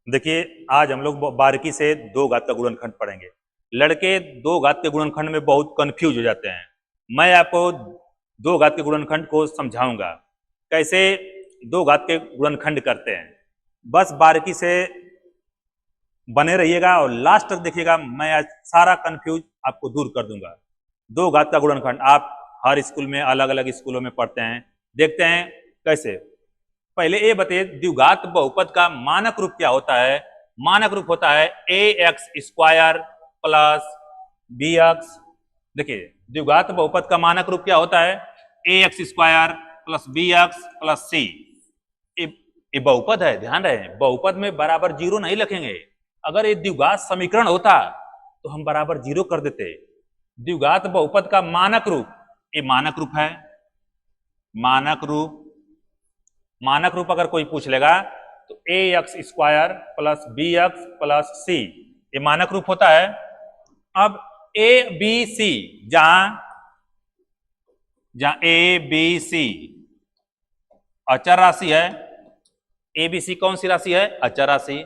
देखिए, आज हम लोग बारीकी से दो घात का गुणनखंड पढ़ेंगे। लड़के दो घात के गुणनखंड में बहुत कंफ्यूज हो जाते हैं। मैं आपको दो घात के गुणनखंड को समझाऊंगा कैसे दो घात के गुणनखंड करते हैं। बस बारीकी से बने रहिएगा और लास्ट तक देखिएगा। मैं आज सारा कंफ्यूज आपको दूर कर दूंगा। दो घात का गुणनखंड आप हर स्कूल में, अलग अलग स्कूलों में पढ़ते हैं। देखते हैं कैसे। पहले ये बताइए, द्विघात बहुपद का मानक रूप क्या होता है? मानक रूप होता है a x square plus b x. देखिए, द्विघात बहुपद का मानक रूप क्या होता है? A x square plus b x plus c. ये बहुपद है, ध्यान रहे। बहुपद में बराबर जीरो नहीं लिखेंगे। अगर ये द्विघात समीकरण होता तो हम बराबर जीरो कर देते। द्विघात बहुपद का मानक रूप, ये मानक रूप है। मानक रूप अगर कोई पूछ लेगा तो a x square plus b x plus c, ये मानक रूप होता है। अब ए बी सी, जहां ए बी सी अचर राशि है, ए बी सी कौन सी राशि है? अचर राशि।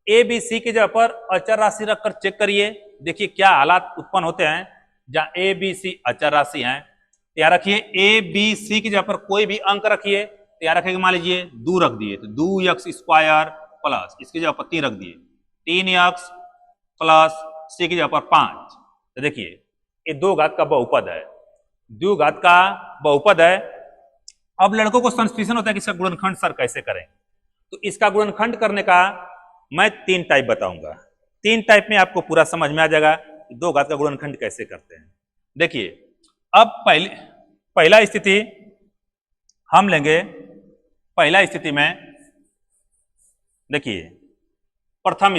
ए बी सी की जगह पर अचर राशि रखकर चेक करिए, देखिए क्या हालात उत्पन्न होते हैं। जहां ए बी सी अचर राशि हैं, यहाँ रखिए ए बी सी की जगह पर कोई भी अंक रखिए। तो यहाँ रखेंगे, मान लीजिए 2 रख दिए तो 2x स्क्वायर प्लस इसकी जगह पर 3 रख दिए 3x प्लस सी की जगह पर 5। तो देखिए, ये दो घात का बहुपद है, द्विघात का बहुपद है। अब लड़कों को कंफ्यूजन होता है कि इसका गुणनखंड सर कैसे करें। तो इसका गुणनखंड करने का मैं 3 टाइप बताऊंगा। 3 टाइप में आपको पूरा समझ में आ जाएगा कि दो घात का गुणनखंड कैसे करते हैं। देखिए, अब पहला स्थिति हम लेंगे। पहला स्थिति में देखिए, प्रथम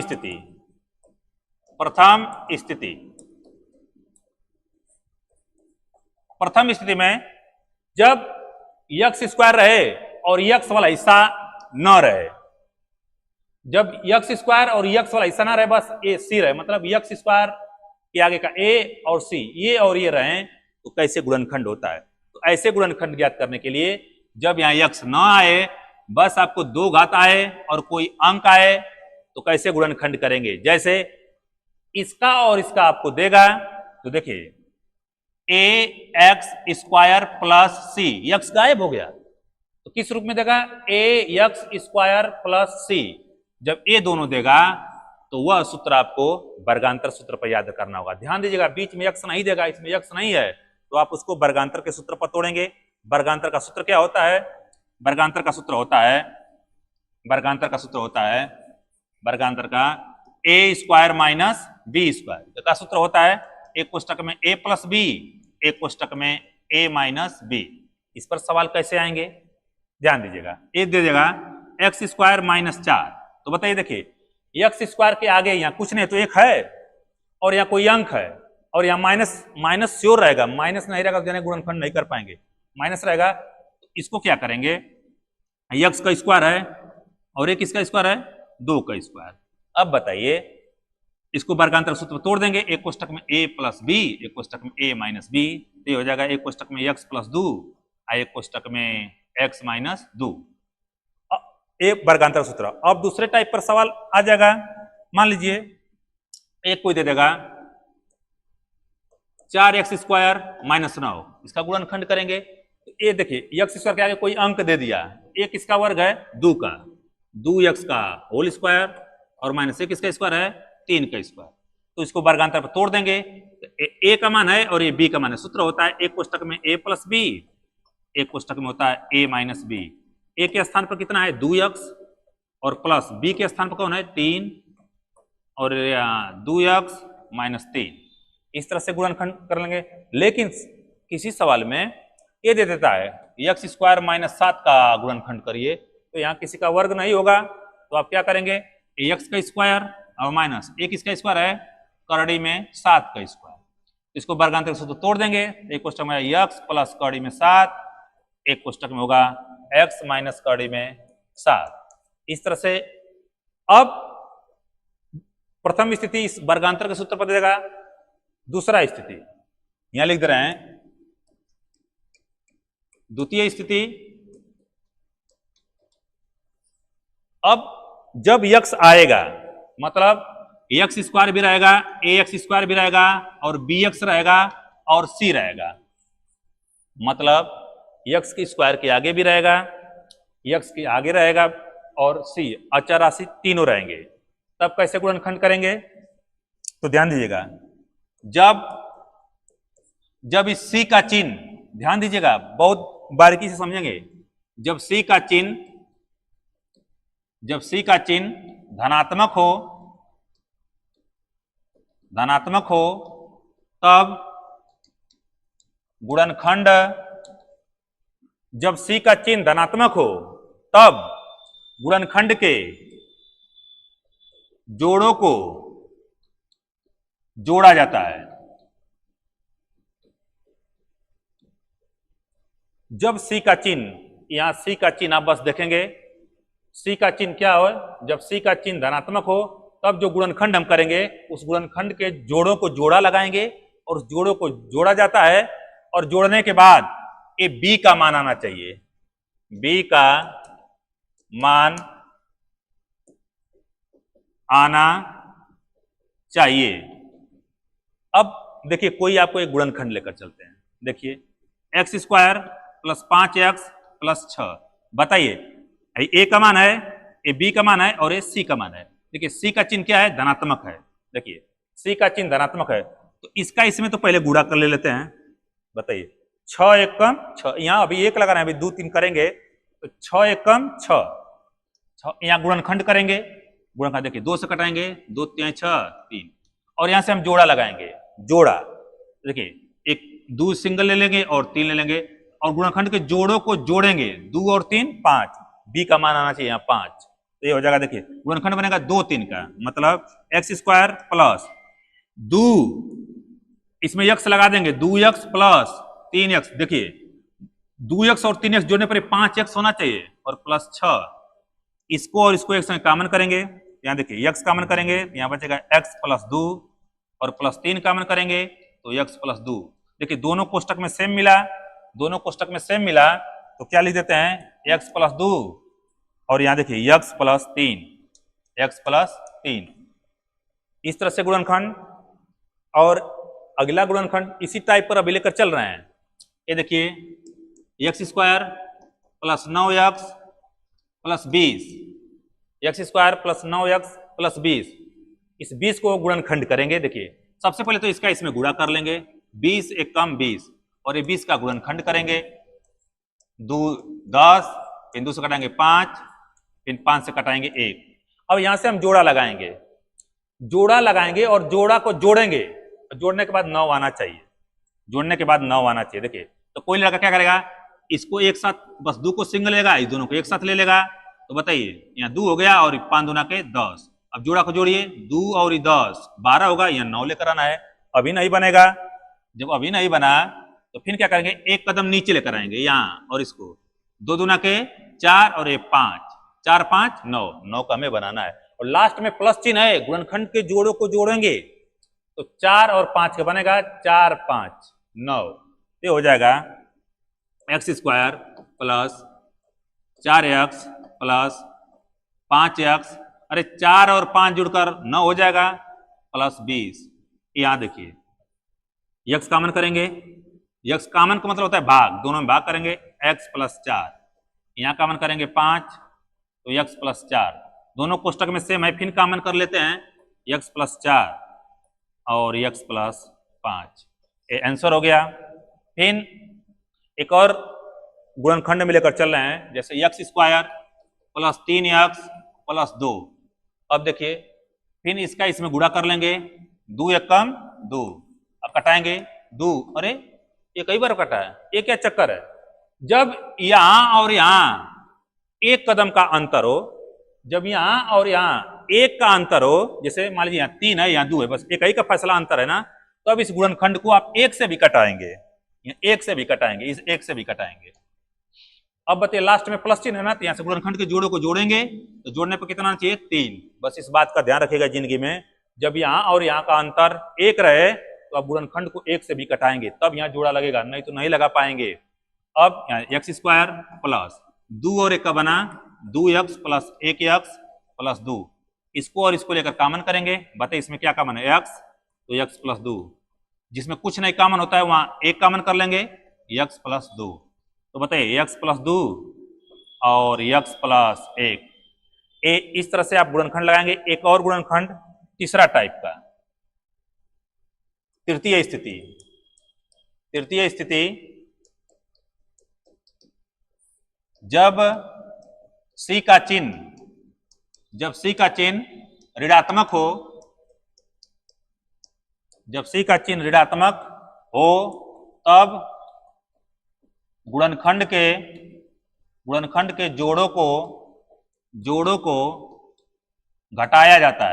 स्थिति में जब यक्स स्क्वायर रहे और यक्स वाला हिस्सा न रहे, जब यक्स स्क्वायर और यक्स वाला हिस्सा ना रहे, बस ए सी रहे, मतलब यक्स स्क्वायर के आगे का ए और सी, ये और ये रहे, तो कैसे गुणनखंड होता है? तो ऐसे गुणनखंड ज्ञात करने के लिए जब यहाँ यक्स न आए, बस आपको दो घात आए और कोई अंक आए, तो कैसे गुणनखंड करेंगे? जैसे इसका और इसका आपको देगा, तो देखिए ए एक्स स्क्वायर प्लस सी, यक्स गायब हो गया तो किस रूप में देगा? ए एक्स स्क्वायर प्लस सी। जब ए दोनों देगा तो वह सूत्र आपको वर्गांतर सूत्र पर याद करना होगा। ध्यान दीजिएगा, बीच में यक्स नहीं देगा, इसमें यक्स नहीं है, तो आप उसको वर्गांतर के सूत्र पर तोड़ेंगे। वर्गांतर का सूत्र क्या होता है? वर्गांतर का सूत्र का ए स्क्वायर माइनस बी स्क्वायर का सूत्र होता है। एक कोष्टक में ए प्लस बी, एक कोष्टक में ए माइनस बी। इस पर सवाल कैसे आएंगे? ध्यान दीजिएगा, ए दे देगा एक्स स्क्वायर माइनस 4, तो बताइए, देखिए एक्स स्क्वायर के आगे यहाँ कुछ नहीं तो एक है और यहाँ कोई अंक है और यहाँ माइनस श्योर रहेगा, माइनस नहीं रहेगा तो गुणनखंड नहीं कर पाएंगे, माइनस रहेगा। तो इसको क्या करेंगे? एक्स का स्क्वायर है और एक किसका स्क्वायर है? 2 का स्क्वायर। अब बताइए, इसको वर्गांतर सूत्र तोड़ देंगे। एक कोष्टक में a प्लस बी, एक कोष्टक में a माइनस बी, तो हो जाएगा एक कोष्टक में x प्लस 2, एक कोष्टक में x माइनस 2। एक वर्गांतर सूत्र। अब दूसरे टाइप पर सवाल आ जाएगा। मान लीजिए एक कोई दे देगा 4x स्क्वायर माइनस 9, इसका गुणनखंड करेंगे। तो ये देखिए, x स्क्वायर के आगे कोई अंक दे दिया, एक इसका वर्ग है 2 का, 2x का होल स्क्वायर और माइनस एक इसका स्क्वायर है 3 का स्क्वायर। तो इसको वर्गांतर पर तोड़ देंगे, तो ए का मान है और ये बी का मान है। सूत्र होता है एक कोष्टक में a प्लस बी, एक कोष्टक में होता है a माइनस बी। ए के स्थान पर कितना है? 2x और प्लस बी के स्थान पर कौन है? 3 और 2x माइनस 3। इस तरह से गुणनखंड कर लेंगे। लेकिन किसी सवाल में ये दे देता है एक्स स्क्वायर माइनस 7 का गुणनखंड करिए, तो यहाँ किसी का वर्ग नहीं होगा, तो आप क्या करेंगे? एक्स का स्क्वायर और माइनस एक इसका स्क्वायर है, करड़ी में 7 का स्क्वायर, इसको वर्गांतर सूत्र तोड़ देंगे। एक कोष्टक में x प्लस करड़ी में 7, एक कोष्टक में होगा x माइनस करड़ी में 7। इस तरह से अब प्रथम स्थिति इस वर्गांतर के सूत्र पर दे देगा। दूसरा स्थिति यहां लिख दे रहे हैं, द्वितीय स्थिति। अब जब यक्स आएगा मतलब एक्स स्क्वायर भी रहेगा, ए एक्स स्क्वायर भी रहेगा, और बी एक्स रहेगा, और सी रहेगा। मतलब यक्स की स्क्वायर के आगे भी रहेगा, यक्स के आगे रहेगा, और सी अचर राशि तीनों रहेंगे। तब कैसे गुणनखंड करेंगे? तो ध्यान दीजिएगा, जब इस सी का चिन्ह, ध्यान दीजिएगा बहुत बारीकी से समझेंगे, जब सी का चिन्ह धनात्मक हो तब गुणनखंड, जब सी का चिन्ह धनात्मक हो तब गुणनखंड के जोड़ों को जोड़ा जाता है। जब सी का चिन्ह, यहां सी का चिन्ह आप बस देखेंगे, सी का चिन्ह क्या हो, जब सी का चिन्ह धनात्मक हो तब जो गुणनखंड हम करेंगे उस गुणनखंड के जोड़ों को जोड़ा लगाएंगे, और उस जोड़ों को जोड़ा जाता है, और जोड़ने के बाद ये बी का मान आना चाहिए, बी का मान आना चाहिए। अब देखिए कोई आपको एक गुणनखंड लेकर चलते हैं, देखिए x square plus 5x plus 6, बताइए ए का मान है, ए बी का मान है, और ए सी का मान है। देखिए सी का चिन्ह क्या है, धनात्मक है, देखिए सी का चिन्ह धनात्मक है, तो इसका इसमें तो पहले गुणा कर ले लेते हैं। बताइए 6 एक कम 6, यहां अभी 1 लगाना है, अभी 2 3 करेंगे तो 6 एक कम 6, यहां गुणनखंड करेंगे, गुणनखंड देखिए 2 से कटाएंगे, 2 3 6 3, और यहां से हम जोड़ा लगाएंगे, जोड़ा देखिए एक 2 सिंगल ले लेंगे और 3 ले लेंगे, और गुणनखंड के जोड़ों को जोड़ेंगे, 2 और 3 5, बी का मान आना चाहिए यहाँ 5, तो ये हो जाएगा, देखिए गुणनखंड बनेगा 2 3 का, मतलब एक्स स्क्वायर प्लस 2, इसमें यक्स लगा देंगे, 2x प्लस 3x, देखिए 2x और 3x जोड़ने पर 5x होना चाहिए, और प्लस 6, इसको और इसको एक संग कॉमन करेंगे, यहाँ देखिए x कॉमन करेंगे, यहाँ बचेगा x प्लस 2, और प्लस 3 कॉमन करेंगे तो x प्लस 2। देखिए दोनों कोष्टक में सेम मिला, दोनों कोष्टक में सेम मिला, तो क्या लिख देते हैं, x प्लस 2, और यहाँ देखिए x प्लस 3, x प्लस 3, इस तरह से गुणनखंड। और अगला गुणनखंड इसी टाइप पर अभी लेकर चल रहे हैं, ये देखिए x square plus 9x plus 20, x square plus 9x plus 20, इस 20 को गुणनखंड करेंगे। देखिए सबसे पहले तो इसका इसमें गुणा कर लेंगे, 20 एक कम 20, और ये 20 का गुणनखंड करेंगे, 2 10, फिर 2 से कटाएंगे 5, फिर 5 से कटाएंगे 1। अब यहां से हम जोड़ा लगाएंगे, जोड़ा लगाएंगे और जोड़ा को जोड़ेंगे, जोड़ने के बाद 9 आना चाहिए, जोड़ने के बाद 9 आना चाहिए। देखिए तो कोई लड़का क्या करेगा, इसको एक साथ बस 2 को सिंगल लेगा, इस दोनों को एक साथ ले लेगा, तो बताइए यहाँ 2 हो गया, और 5 दूना के 10, अब जोड़ा को जोड़िए, 2 और 10 12 होगा, यहाँ 9 लेकर आना है, अभी नहीं बनेगा। जब अभी नहीं बना तो फिर क्या करेंगे, एक कदम नीचे लेकर आएंगे यहाँ, और इसको 2 दूना के 4 और 5, 4 5 9, 9 का हमें बनाना है, और लास्ट में प्लस चिन्ह है, गुणनखंड के जोड़ों को जोड़ेंगे तो 4 और 5 का बनेगा 4 5 9, ये हो जाएगा x square plus 4x plus 5x, अरे 4 और 5 जुड़कर 9 हो जाएगा, प्लस 20। यहां देखिए यक्स कॉमन करेंगे, यक्स कॉमन का मतलब होता है भाग, दोनों में भाग करेंगे, x प्लस 4, यहां कॉमन करेंगे 5 तो x प्लस 4, दोनों कोष्टक में सेम है, फिर कॉमन कर लेते हैं, x प्लस 4 और x प्लस 5, ये आंसर हो गया। फिर एक और गुणनखंड में लेकर चल रहे हैं, जैसे x square plus 3x plus 2, अब देखिए फिर इसका इसमें गुणा कर लेंगे, 2 एक कम 2, अब कटाएंगे 2, अरे ये कई बार कटा है, ये क्या चक्कर है, जब यहां और यहां एक कदम का अंतर हो, जब यहां और यहां एक का अंतर हो, जैसे मान लीजिए यहाँ 3 है यहाँ 2 है, बस एक ही का फैसला अंतर है ना, तो अब इस गुणनखंड को आप 1 से भी कटाएंगे, 1 से भी कटाएंगे, इस 1 से भी कटाएंगे। अब बताइए लास्ट में प्लस चिन्ह है ना, तो यहां से गुणनखंड के जोड़ों को जोड़ेंगे, तो जोड़ने पर कितना चाहिए 3, बस इस बात का ध्यान रखिएगा जिंदगी में, जब यहां और यहां का अंतर 1 रहे तो आप गुणनखंड को 1 से भी कटाएंगे, तब यहां जोड़ा लगेगा, नहीं तो नहीं लगा पाएंगे। अब एक्स स्क्वायर प्लस 2 और 1 का बना 2x प्लस 1x प्लस 2, इसको और इसको लेकर कॉमन करेंगे, बताइए इसमें क्या कॉमन है, x, तो x प्लस 2, जिसमें कुछ नहीं कॉमन होता है वहां एक कॉमन कर लेंगे, x प्लस 2, तो बताइए x प्लस 2 और x प्लस 1, इस तरह से आप गुणनखंड लगाएंगे। एक और गुणनखंड तीसरा टाइप का, तृतीय स्थिति जब C का चिन्ह ऋणात्मक हो, जब C का चिन्ह ऋणात्मक हो तब गुणनखंड के जोड़ों को घटाया जाता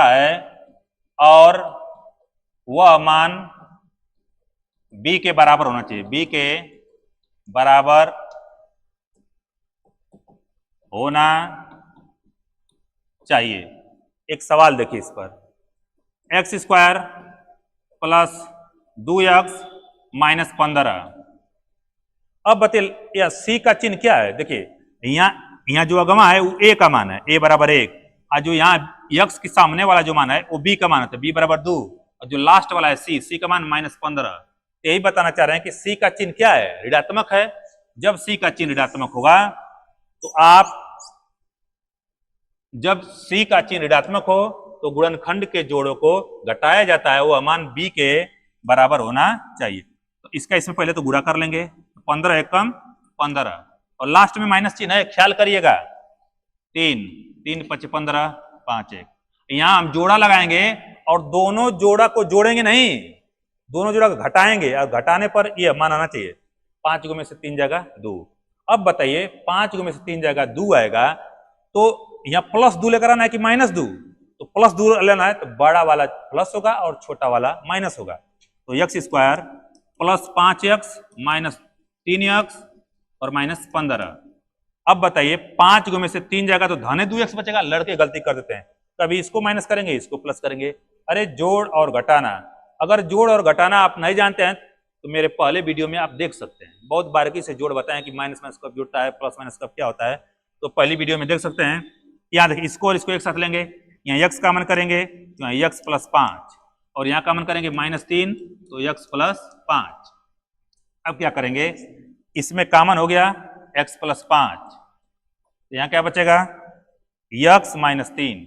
है और वह मान b के बराबर होना चाहिए, b के बराबर होना चाहिए। एक सवाल देखिए इस पर, x square plus 2x minus 15, अब बताइए यह C का चिन्ह क्या है, देखिए यहाँ जो अगमा है वो a का मान है, a बराबर 1, और जो यहाँ x के सामने वाला जो मान है वो b का मान है, b बराबर 2, और जो लास्ट वाला है C का मान माइनस 15। यही बताना चाह रहे हैं कि C का चिन्ह क्या है, ऋणात्मक है। जब C का चिन्ह ऋणात्मक होगा तो जब C का चिन्ह ऋणात्मक हो तो गुणनखंड के जोड़ों को घटाया जाता है, वो मान b के बराबर होना चाहिए। तो इसका इसमें पहले तो गुणा कर लेंगे, 15 एकम 15, और लास्ट में माइनस चिन्ह है, ख्याल करिएगा, 3 5 15 5 1, यहां हम जोड़ा लगाएंगे और दोनों जोड़ा को जोड़ेंगे नहीं, दोनों जोड़ा को घटाएंगे, और घटाने पर यह मान आना चाहिए 5 में से 3 जगह 2। अब बताइए 5 में से 3 जगह 2 आएगा, तो यहाँ प्लस 2 लेकर आना है कि माइनस 2, तो प्लस 2 लेना है तो बड़ा वाला प्लस होगा और छोटा वाला माइनस होगा, तो x square plus 5x minus 3x और माइनस 15। अब बताइए 5 में से 3 जाएगा तो धन 2x बचेगा, लड़के गलती कर देते हैं, कभी इसको माइनस करेंगे इसको प्लस करेंगे। अरे जोड़ और घटाना, अगर जोड़ और घटाना आप नहीं जानते हैं तो मेरे पहले वीडियो में आप देख सकते हैं, बहुत बारीकी से जोड़ बताएं कि माइनस माइनस कब जुड़ता है, प्लस माइनस कब क्या होता है, तो पहली वीडियो में देख सकते हैं। यहाँ देखिए इसको और इसको एक साथ लेंगे, यहाँ x कॉमन करेंगे तो यहाँ x प्लस 5, और यहाँ कॉमन करेंगे माइनस 3 तो x प्लस 5। अब क्या करेंगे, इसमें कॉमन हो गया x प्लस 5, तो यहाँ क्या बचेगा x माइनस 3,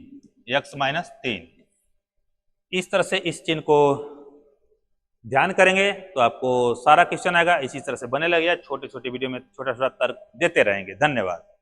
इस तरह से इस चिन्ह को ध्यान करेंगे तो आपको सारा क्वेश्चन आएगा। इसी तरह से बने लगे, छोटे छोटे वीडियो में छोटा छोटा तर्क देते रहेंगे। धन्यवाद।